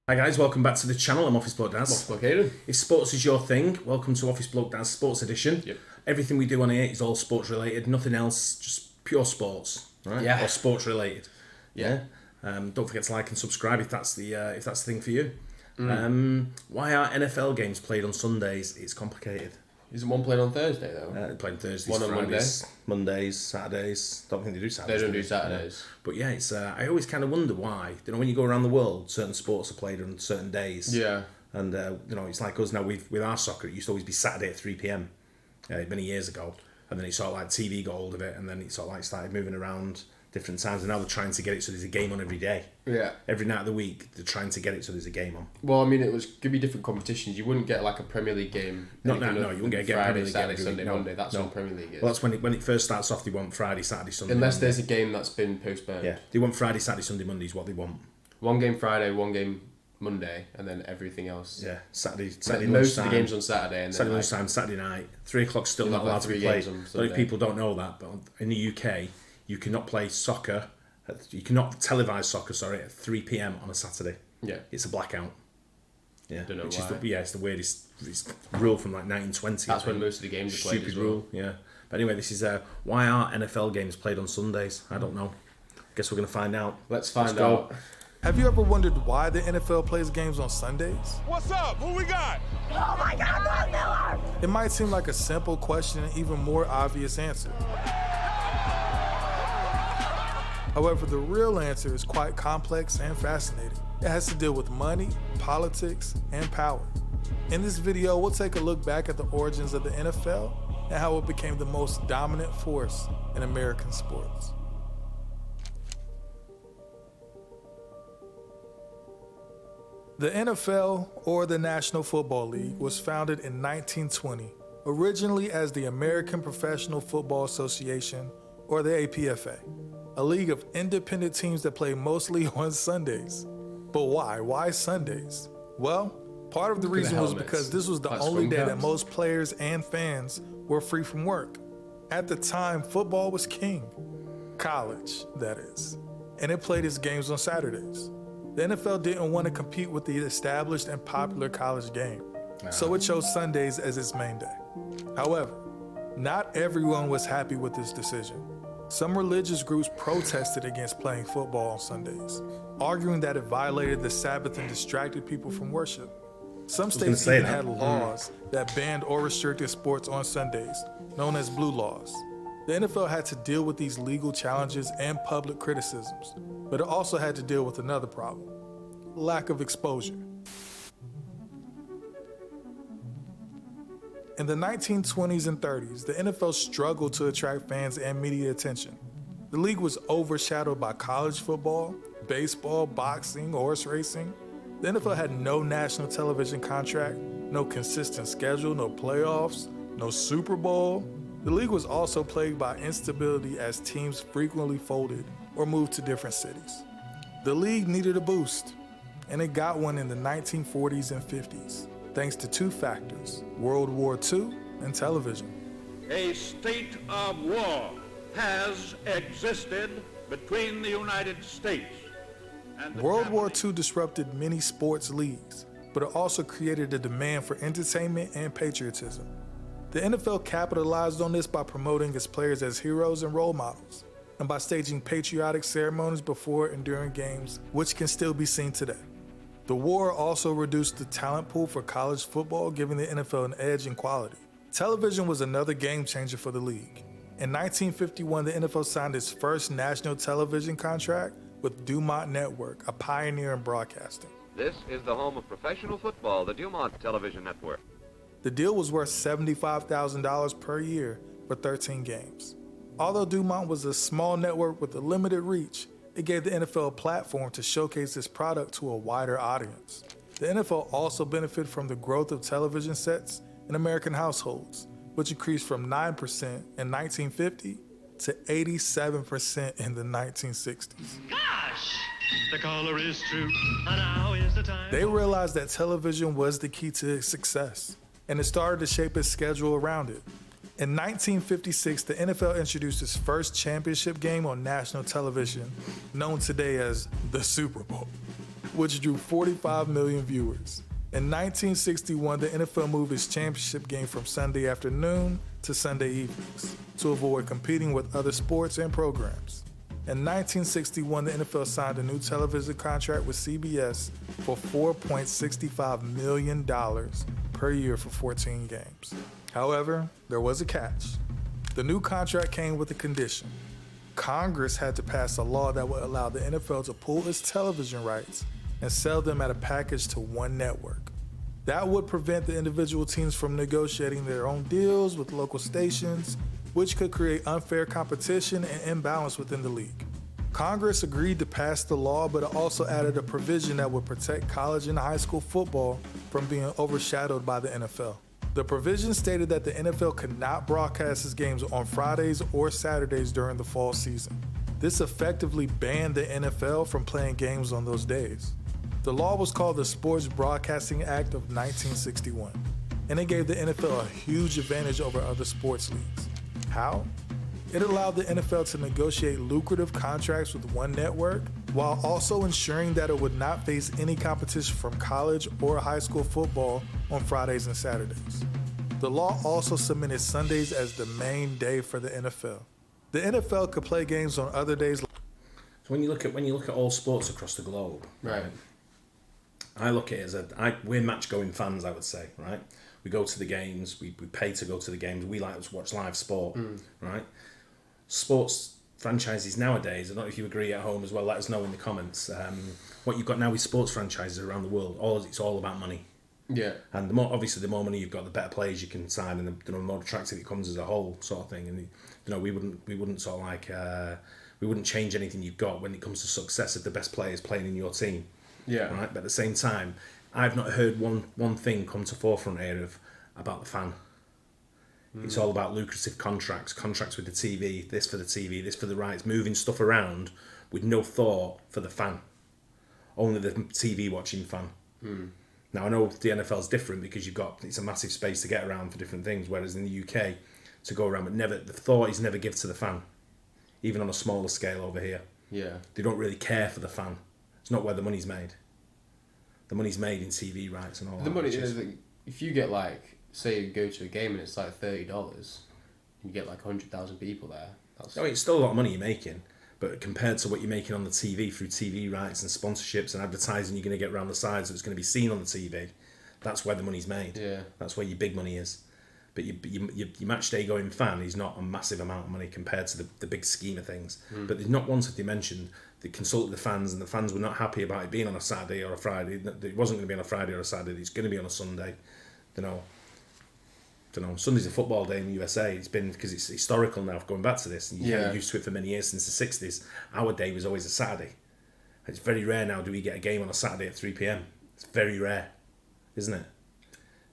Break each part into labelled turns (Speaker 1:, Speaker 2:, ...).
Speaker 1: Hi guys, welcome back to the channel. I'm Office Bloke Daz.
Speaker 2: Office Bloke Aidan.
Speaker 1: If sports is your thing, welcome to Office Bloke Daz Sports Edition.
Speaker 2: Yep.
Speaker 1: Everything we do on here is all sports related, nothing else, just pure sports, right?
Speaker 2: Yeah.
Speaker 1: Or sports related.
Speaker 2: Yeah.
Speaker 1: Don't forget to like and subscribe if that's the thing for you. Why are NFL games played on Sundays? It's complicated.
Speaker 2: Isn't one played on Thursday though?
Speaker 1: Playing Thursdays,
Speaker 2: One on
Speaker 1: Fridays, Mondays, Saturdays. Don't think they do Saturdays.
Speaker 2: They don't do Saturdays.
Speaker 1: But yeah, it's. I always kind of wonder why. You know, when you go around the world, certain sports are played on certain days.
Speaker 2: Yeah.
Speaker 1: And it's like us now with our soccer. It used to always be Saturday at 3 p.m. Many years ago, and then it sort of like TV got hold of it, and then it sort of like started moving around different times. And now they're trying to get it so there's a game on every day.
Speaker 2: Yeah.
Speaker 1: Every night of the week, they're trying to get it so there's a game on.
Speaker 2: Well, I mean, it could be different competitions. You wouldn't get like a Premier League game.
Speaker 1: No, you wouldn't get a
Speaker 2: Friday,
Speaker 1: Premier League
Speaker 2: Saturday,
Speaker 1: game
Speaker 2: Sunday,
Speaker 1: no,
Speaker 2: Monday. That's
Speaker 1: no.
Speaker 2: what Premier League is.
Speaker 1: Well, that's when it first starts off. They want Friday, Saturday, Sunday.
Speaker 2: Unless
Speaker 1: Monday.
Speaker 2: there's a game that's been postponed.
Speaker 1: Yeah, they want Friday, Saturday, Sunday, Monday is what they want.
Speaker 2: One game Friday, one game Monday, and then everything else.
Speaker 1: Yeah, Saturday
Speaker 2: most of the games on Saturday, and then
Speaker 1: Saturday lunchtime, Saturday night, 3 o'clock still not allowed to be played. A lot of people don't know that, but in the UK, you cannot play soccer. You cannot televise soccer. Sorry, at 3 p.m. on a Saturday.
Speaker 2: Yeah,
Speaker 1: it's a blackout. Yeah,
Speaker 2: don't know why.
Speaker 1: It's the weirdest rule from like 1920.
Speaker 2: That's when most of the games are played.
Speaker 1: Stupid
Speaker 2: as well.
Speaker 1: rule. Yeah, but anyway, this is why are NFL games played on Sundays? I don't know. Guess we're gonna find out.
Speaker 2: Let's find out.
Speaker 3: Have you ever wondered why the NFL plays games on Sundays?
Speaker 4: What's up? Who we got?
Speaker 5: Oh my God, Von Miller!
Speaker 3: It might seem like a simple question and even more obvious answer. However, the real answer is quite complex and fascinating. It has to deal with money, politics, and power. In this video, we'll take a look back at the origins of the NFL and how it became the most dominant force in American sports. The NFL, or the National Football League, was founded in 1920, originally as the American Professional Football Association, or the APFA, a league of independent teams that play mostly on Sundays. But why? Why Sundays? Well, part of the reason was because this was the only day that most players and fans were free from work. At the time, football was king. College, that is. And it played its games on Saturdays. The NFL didn't want to compete with the established and popular college game, so it chose Sundays as its main day. However, not everyone was happy with this decision. Some religious groups protested against playing football on Sundays, arguing that it violated the Sabbath and distracted people from worship. Some states even had laws that banned or restricted sports on Sundays, known as blue laws. The NFL had to deal with these legal challenges and public criticisms, but it also had to deal with another problem: lack of exposure. In the 1920s and 30s, the NFL struggled to attract fans and media attention. The league was overshadowed by college football, baseball, boxing, horse racing. The NFL had no national television contract, no consistent schedule, no playoffs, no Super Bowl. The league was also plagued by instability as teams frequently folded or moved to different cities. The league needed a boost, and it got one in the 1940s and 50s, thanks to two factors: World War II and television.
Speaker 4: A state of war has existed between the United States and the
Speaker 3: World War II disrupted many sports leagues, but it also created a demand for entertainment and patriotism. The NFL capitalized on this by promoting its players as heroes and role models, and by staging patriotic ceremonies before and during games, which can still be seen today. The war also reduced the talent pool for college football, giving the NFL an edge in quality. Television was another game changer for the league. In 1951, the NFL signed its first national television contract with Dumont Network, a pioneer in broadcasting.
Speaker 6: This is the home of professional football, the Dumont Television Network.
Speaker 3: The deal was worth $75,000 per year for 13 games. Although Dumont was a small network with a limited reach, it gave the NFL a platform to showcase its product to a wider audience. The NFL also benefited from the growth of television sets in American households, which increased from 9% in 1950 to 87% in the 1960s.
Speaker 7: Gosh! The caller is true, and now is the time.
Speaker 3: They realized that television was the key to its success, and it started to shape its schedule around it. In 1956, the NFL introduced its first championship game on national television, known today as the Super Bowl. which drew 45 million viewers. In 1961, the NFL moved its championship game from Sunday afternoon to Sunday evenings to avoid competing with other sports and programs. In 1961, the NFL signed a new television contract with CBS for $4.65 million per year for 14 games. However, there was a catch. The new contract came with a condition. Congress had to pass a law that would allow the NFL to pool its television rights and sell them at a package to one network. That would prevent the individual teams from negotiating their own deals with local stations, which could create unfair competition and imbalance within the league. Congress agreed to pass the law, but it also added a provision that would protect college and high school football from being overshadowed by the NFL. The provision stated that the NFL could not broadcast its games on Fridays or Saturdays during the fall season. This effectively banned the NFL from playing games on those days. The law was called the Sports Broadcasting Act of 1961, and it gave the NFL a huge advantage over other sports leagues. How? It allowed the NFL to negotiate lucrative contracts with one network while also ensuring that it would not face any competition from college or high school football on Fridays and Saturdays. The law also cemented Sundays as the main day for the NFL. The NFL could play games on other days.
Speaker 1: So when you look at all sports across the globe,
Speaker 2: Right.
Speaker 1: I look at it as we're match-going fans, I would say, right? We go to the games, we pay to go to the games, we like to watch live sport, right? Sports franchises nowadays, I don't know if you agree at home as well, let us know in the comments. What you've got now with sports franchises around the world, it's all about money.
Speaker 2: Yeah.
Speaker 1: And the more money you've got, the better players you can sign, and the more attractive it becomes as a whole, sort of thing. And we wouldn't sort of like we wouldn't change anything you've got when it comes to success of the best players playing in your team.
Speaker 2: Yeah.
Speaker 1: Right. But at the same time, I've not heard one thing come to forefront here about the fan. It's all about lucrative contracts with the TV, this for the TV, this for the rights, moving stuff around with no thought for the fan. Only the TV watching fan. Now I know the NFL's different because it's a massive space to get around for different things, whereas in the UK to go around, but the thought is never given to the fan, even on a smaller scale over here.
Speaker 2: Yeah.
Speaker 1: They don't really care for the fan. It's not where the money's made. The money's made in TV rights and all that.
Speaker 2: The money is if you get say you go to a game and it's like $30, you get 100,000 people there.
Speaker 1: It's still a lot of money you're making, but compared to what you're making on the TV through TV rights and sponsorships and advertising you're going to get around the sides, so it's going to be seen on the TV. That's where the money's made.
Speaker 2: Yeah.
Speaker 1: That's where your big money is. But your match day going fan is not a massive amount of money compared to the big scheme of things. But there's not once have they mentioned they consulted the fans, and the fans were not happy about it being on a Saturday or a Friday. It wasn't going to be on a Friday or a Saturday. It's going to be on a Sunday. Sunday's a football day in the USA. It's been because it's historical now. Going back to this, and you get used to it for many years since the '60s. Our day was always a Saturday. It's very rare now. Do we get a game on a Saturday at 3 p.m? It's very rare, isn't it?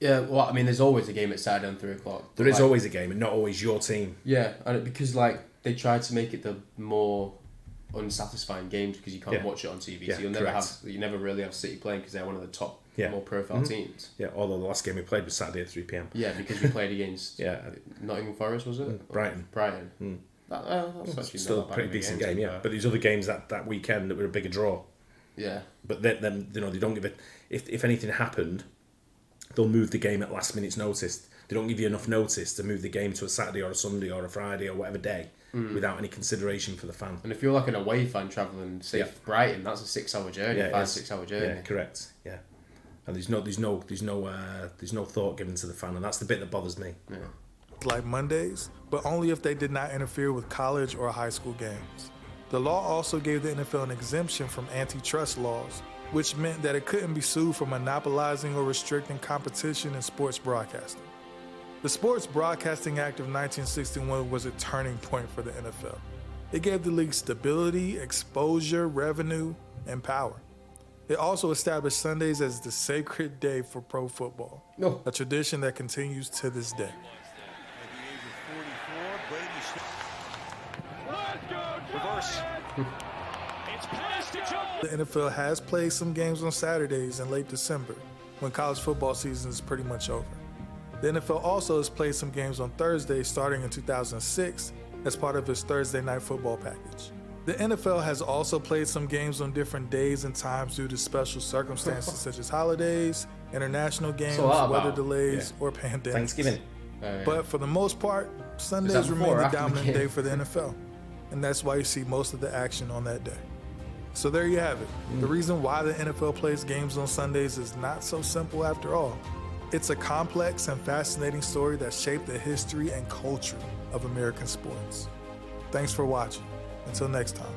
Speaker 2: Yeah, well, I mean, there's always a game at Saturday at 3 o'clock.
Speaker 1: There is always a game, and not always your team.
Speaker 2: Yeah, and because they tried to make it the more unsatisfying games because you can't watch it on TV.
Speaker 1: Yeah,
Speaker 2: so you never really have City playing because they're one of the top more profile teams.
Speaker 1: Yeah, although the last game we played was Saturday at 3 p.m.
Speaker 2: Yeah, because we played against Nottingham Forest, was it?
Speaker 1: Brighton.
Speaker 2: That's actually
Speaker 1: still a pretty decent game, yeah. But these other games that weekend that were a bigger draw.
Speaker 2: Yeah.
Speaker 1: But then they don't give it. If anything happened, they'll move the game at last minute's notice. They don't give you enough notice to move the game to a Saturday or a Sunday or a Friday or whatever day without any consideration for the fan.
Speaker 2: And if you're an away fan travelling, say Brighton, that's a 6-hour journey, 5-6 hour journey.
Speaker 1: Yeah, correct. Yeah, and there's no thought given to the fan, and that's the bit that bothers me.
Speaker 2: Yeah.
Speaker 3: Like Mondays, but only if they did not interfere with college or high school games. The law also gave the NFL an exemption from antitrust laws, which meant that it couldn't be sued for monopolizing or restricting competition in sports broadcasting. The Sports Broadcasting Act of 1961 was a turning point for the NFL. It gave the league stability, exposure, revenue, and power. It also established Sundays as the sacred day for pro football, a tradition that continues to this day. The NFL has played some games on Saturdays in late December, when college football season is pretty much over. The NFL also has played some games on Thursdays starting in 2006 as part of its Thursday night football package. The NFL has also played some games on different days and times due to special circumstances such as holidays, international games,
Speaker 2: all
Speaker 3: weather
Speaker 2: about?
Speaker 3: delays, or pandemics.
Speaker 1: Thanksgiving.
Speaker 3: But for the most part, Sundays
Speaker 2: before
Speaker 3: remain
Speaker 2: or
Speaker 3: the
Speaker 2: after the
Speaker 3: dominant
Speaker 2: game?
Speaker 3: day for the NFL. And that's why you see most of the action on that day. So there you have it. The reason why the NFL plays games on Sundays is not so simple after all. It's a complex and fascinating story that shaped the history and culture of American sports. Thanks for watching. Until next time.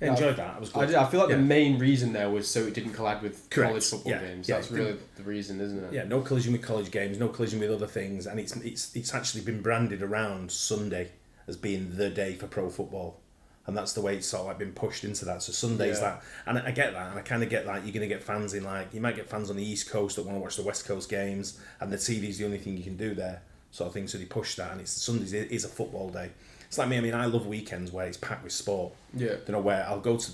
Speaker 1: I enjoyed that. It was good.
Speaker 2: I feel like
Speaker 1: Yeah.
Speaker 2: the main reason there was so it didn't collide with
Speaker 1: Correct.
Speaker 2: college football
Speaker 1: Yeah.
Speaker 2: games.
Speaker 1: Yeah.
Speaker 2: That's really the reason, isn't it?
Speaker 1: Yeah, no collision with college games, no collision with other things, and it's actually been branded around Sunday as being the day for pro football, and that's the way it's sort of like been pushed into that. So Sunday's that, and I get that, and I kind of get that. You're going to get fans in you might get fans on the East Coast that want to watch the West Coast games, and the TV's the only thing you can do there, sort of thing. So they push that, and Sundays is a football day. It's like me. I mean, I love weekends where it's packed with sport.
Speaker 2: Yeah.
Speaker 1: You know, where I'll go to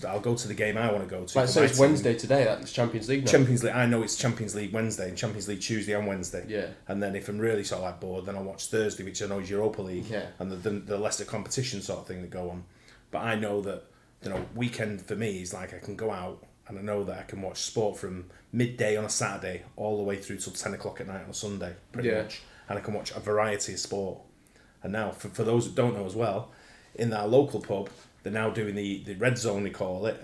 Speaker 1: the game I want to go to.
Speaker 2: Like, so it's Wednesday today. That's Champions League now.
Speaker 1: Champions League. I know it's Champions League Wednesday and Champions League Tuesday and Wednesday.
Speaker 2: Yeah.
Speaker 1: And then if I'm really sort of like bored, then I'll watch Thursday, which I know is Europa League.
Speaker 2: Yeah.
Speaker 1: And the lesser competition sort of thing that go on. But I know that, you know, weekend for me is like I can go out and I know that I can watch sport from midday on a Saturday all the way through till 10 o'clock at night on a Sunday, pretty much. And I can watch a variety of sport. And now, for those that don't know as well, in our local pub, they're now doing the red zone, they call it,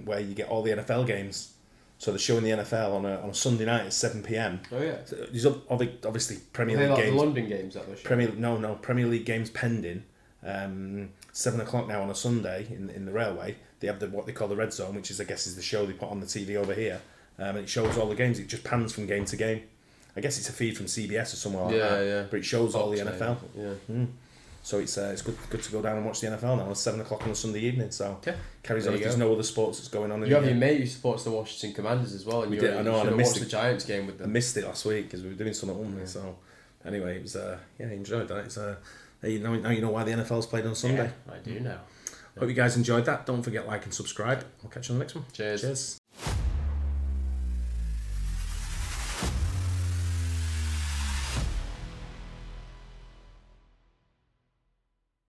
Speaker 1: where you get all the NFL games. So they're showing the NFL on a Sunday night at 7 p.m.
Speaker 2: Oh yeah.
Speaker 1: So there's obviously Premier
Speaker 2: Are they
Speaker 1: League
Speaker 2: like
Speaker 1: games.
Speaker 2: the London games that they're showing?
Speaker 1: Premier League games pending. 7 o'clock now on a Sunday in the railway. They have what they call the red zone, which is I guess is the show they put on the TV over here, and it shows all the games. It just pans from game to game. I guess it's a feed from CBS or somewhere like that.
Speaker 2: Yeah.
Speaker 1: But it shows all the NFL.
Speaker 2: Yeah.
Speaker 1: So it's good to go down and watch the NFL now. It's 7 o'clock on a Sunday evening. So
Speaker 2: Yeah.
Speaker 1: carries
Speaker 2: There
Speaker 1: on.
Speaker 2: you
Speaker 1: If there's
Speaker 2: go.
Speaker 1: no other sports that's going on.
Speaker 2: You have your mate who supports the Washington Commanders as well, and you
Speaker 1: did, I know, and I
Speaker 2: should have
Speaker 1: missed
Speaker 2: watched
Speaker 1: it.
Speaker 2: the Giants game with
Speaker 1: I
Speaker 2: them.
Speaker 1: missed it last week because we were doing something on it. So anyway, it was I enjoyed that. It's now you know why the NFL's played on Sunday.
Speaker 2: Yeah, I do now.
Speaker 1: Hope you guys enjoyed that. Don't forget like and subscribe. We'll catch you on the next one.
Speaker 2: Cheers.
Speaker 1: Cheers.